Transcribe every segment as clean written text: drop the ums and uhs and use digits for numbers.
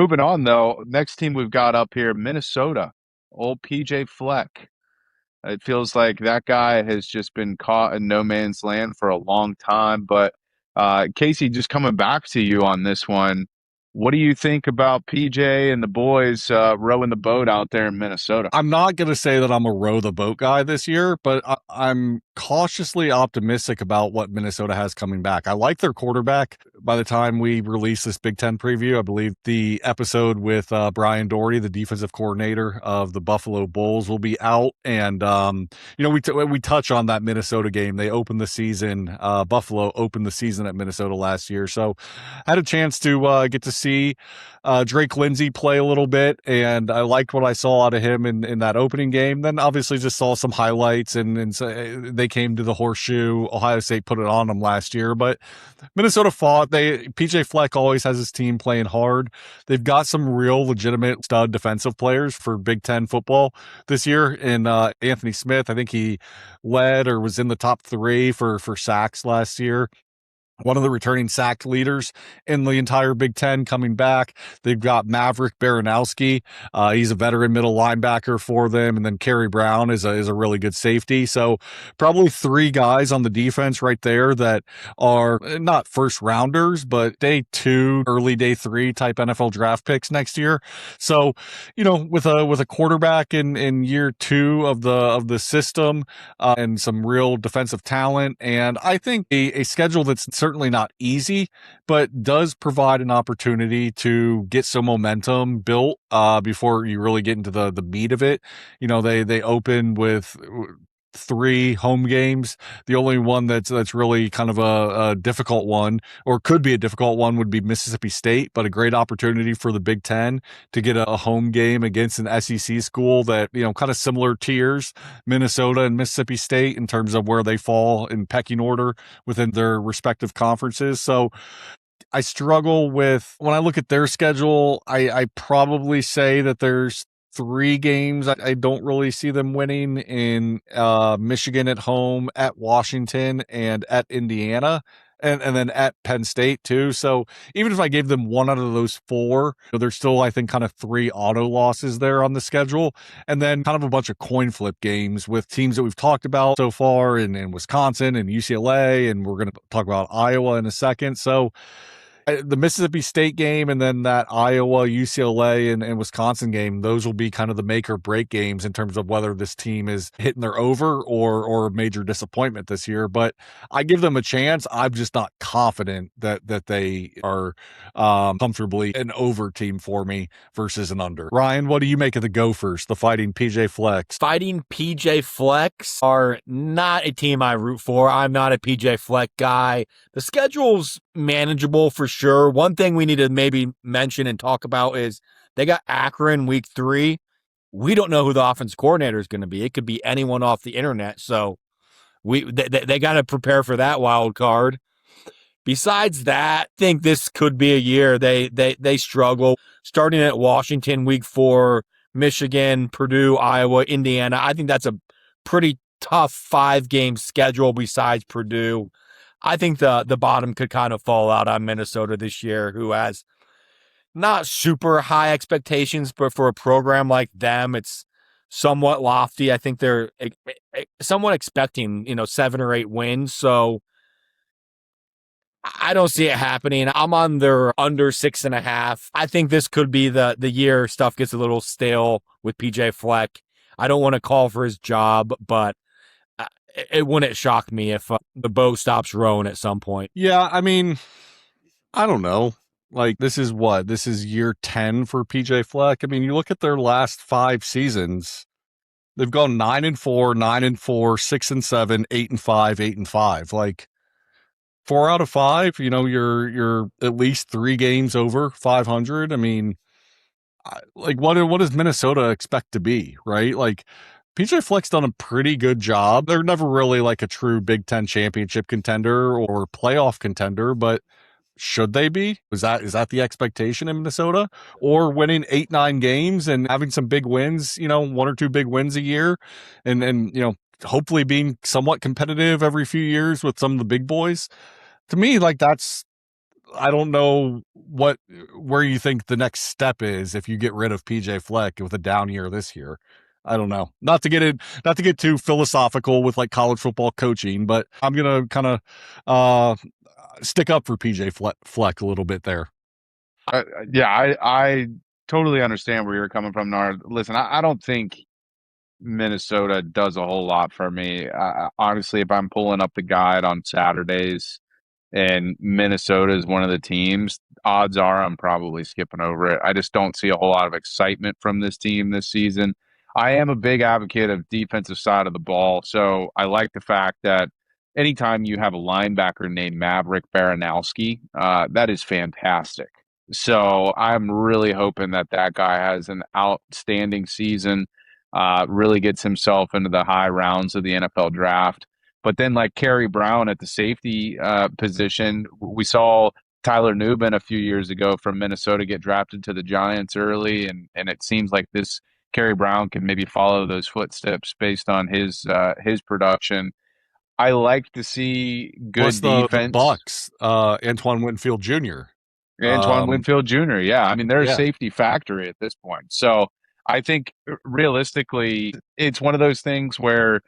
Moving on though, next team we've got up here, Minnesota. Old PJ Fleck. It feels like that guy has just been caught in no man's land for a long time. But Casey, just coming back to you on this one, what do you think about PJ and the boys rowing the boat out there in Minnesota? I'm not going to say that I'm a row the boat guy this year, but I'm cautiously optimistic about what Minnesota has coming back. I like their quarterback. By the time we release this Big Ten preview, I believe the episode with Brian Doherty, the defensive coordinator of the Buffalo Bulls, will be out. And, we touch on that Minnesota game. They opened the season, Buffalo opened the season at Minnesota last year. So I had a chance to get to see Drake Lindsey play a little bit, and I liked what I saw out of him in that opening game. Then obviously just saw some highlights, and so they came to the Horseshoe. Ohio State put it on them last year, but Minnesota fought. PJ Fleck always has his team playing hard. They've got some real legitimate stud defensive players for Big Ten football this year. In Anthony Smith, I think he led or was in the top 3 for sacks last year, one of the returning sack leaders in the entire Big Ten coming back. They've got Maverick Baranowski. He's a veteran middle linebacker for them. And then Kerry Brown is a really good safety. So probably 3 guys on the defense right there that are not first rounders, but day 2, early day 3 type NFL draft picks next year. So, with a quarterback in year 2 of the system, and some real defensive talent. And I think a schedule that's certainly not easy, but does provide an opportunity to get some momentum built before you really get into the meat of it. They open with 3 home games. The only one that's really kind of a difficult one, or could be a difficult one, would be Mississippi State, but a great opportunity for the Big Ten to get a home game against an SEC school that, kind of similar tiers, Minnesota and Mississippi State, in terms of where they fall in pecking order within their respective conferences. So I struggle with, when I look at their schedule, I probably say that there's 3 games I don't really see them winning in Michigan at home, at Washington, and at Indiana, and then at Penn State too. So even if I gave them 1 out of those 4, there's still, I think, kind of 3 auto losses there on the schedule, and then kind of a bunch of coin flip games with teams that we've talked about so far in Wisconsin and UCLA, and we're going to talk about Iowa in a second. So the Mississippi State game and then that Iowa, UCLA, and Wisconsin game, those will be kind of the make or break games in terms of whether this team is hitting their over or a major disappointment this year. But I give them a chance. I'm just not confident that they are comfortably an over team for me versus an under. Ryan, what do you make of the Gophers, the Fighting PJ Flecks? Fighting PJ Flecks are not a team I root for. I'm not a PJ Fleck guy. The schedule's manageable for sure. One thing we need to maybe mention and talk about is they got Akron week 3. We don't know who the offense coordinator is going to be. It could be anyone off the internet. So they got to prepare for that wild card. Besides that, I think this could be a year they struggle. Starting at Washington week 4, Michigan, Purdue, Iowa, Indiana. I think that's a pretty tough 5-game schedule besides Purdue. I think the bottom could kind of fall out on Minnesota this year, who has not super high expectations, but for a program like them, it's somewhat lofty. I think they're somewhat expecting, 7 or 8 wins. So I don't see it happening. I'm on their under 6.5. I think this could be the year stuff gets a little stale with PJ Fleck. I don't want to call for his job, but it wouldn't shock me if the boat stops rowing at some point. Yeah, I mean, I don't know. Like, this is year 10 for PJ Fleck. I mean, you look at their last 5 seasons, they've gone 9-4, 9-4, 6-7, 8-5, 8-5. Like, 4 out of 5, you're at least 3 games over 500. I mean, what does Minnesota expect to be, right? Like, PJ Fleck's done a pretty good job. They're never really like a true Big Ten championship contender or playoff contender, but should they be? Is that the expectation in Minnesota? Or winning 8-9 games and having some big wins, 1 or 2 big wins a year, and hopefully being somewhat competitive every few years with some of the big boys? To me, like, that's I don't know where you think the next step is if you get rid of PJ Fleck with a down year this year. I don't know. Not to get too philosophical with like college football coaching, but I'm gonna kind of stick up for PJ Fleck a little bit there. Yeah, I totally understand where you're coming from, Nard. Listen, I don't think Minnesota does a whole lot for me. Honestly, if I'm pulling up the guide on Saturdays and Minnesota is one of the teams, odds are I'm probably skipping over it. I just don't see a whole lot of excitement from this team this season. I am a big advocate of defensive side of the ball, so I like the fact that anytime you have a linebacker named Maverick Baranowski, that is fantastic. So I'm really hoping that that guy has an outstanding season, really gets himself into the high rounds of the NFL draft. But then, like Kerry Brown at the safety position, we saw Tyler Nubin a few years ago from Minnesota get drafted to the Giants early, and it seems like this Kerry Brown can maybe follow those footsteps based on his production. I like to see Plus good the defense. Bucks, Antoine Winfield Jr. Antoine Winfield Jr. Yeah, I mean they're a Yeah, safety factory at this point. So I think realistically, it's one of those things where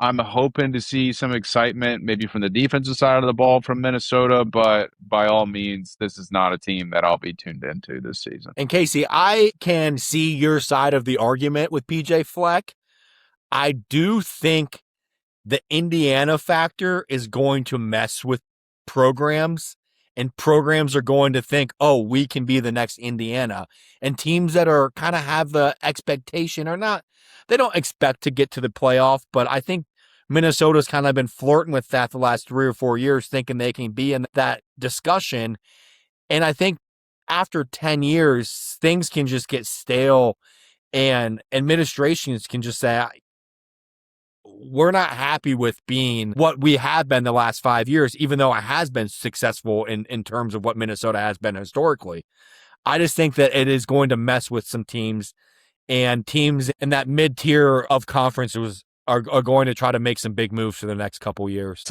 I'm hoping to see some excitement, maybe from the defensive side of the ball from Minnesota, but by all means, this is not a team that I'll be tuned into this season. And Casey, I can see your side of the argument with PJ Fleck. I do think the Indiana factor is going to mess with programs, and programs are going to think, oh, we can be the next Indiana. And teams that are kind of have the expectation or not, they don't expect to get to the playoff, but I think Minnesota's kind of been flirting with that the last 3 or 4 years, thinking they can be in that discussion. And I think after 10 years, things can just get stale and administrations can just say, we're not happy with being what we have been the last 5 years, even though it has been successful in terms of what Minnesota has been historically. I just think that it is going to mess with some teams, and teams in that mid-tier of conferences are going to try to make some big moves for the next couple years.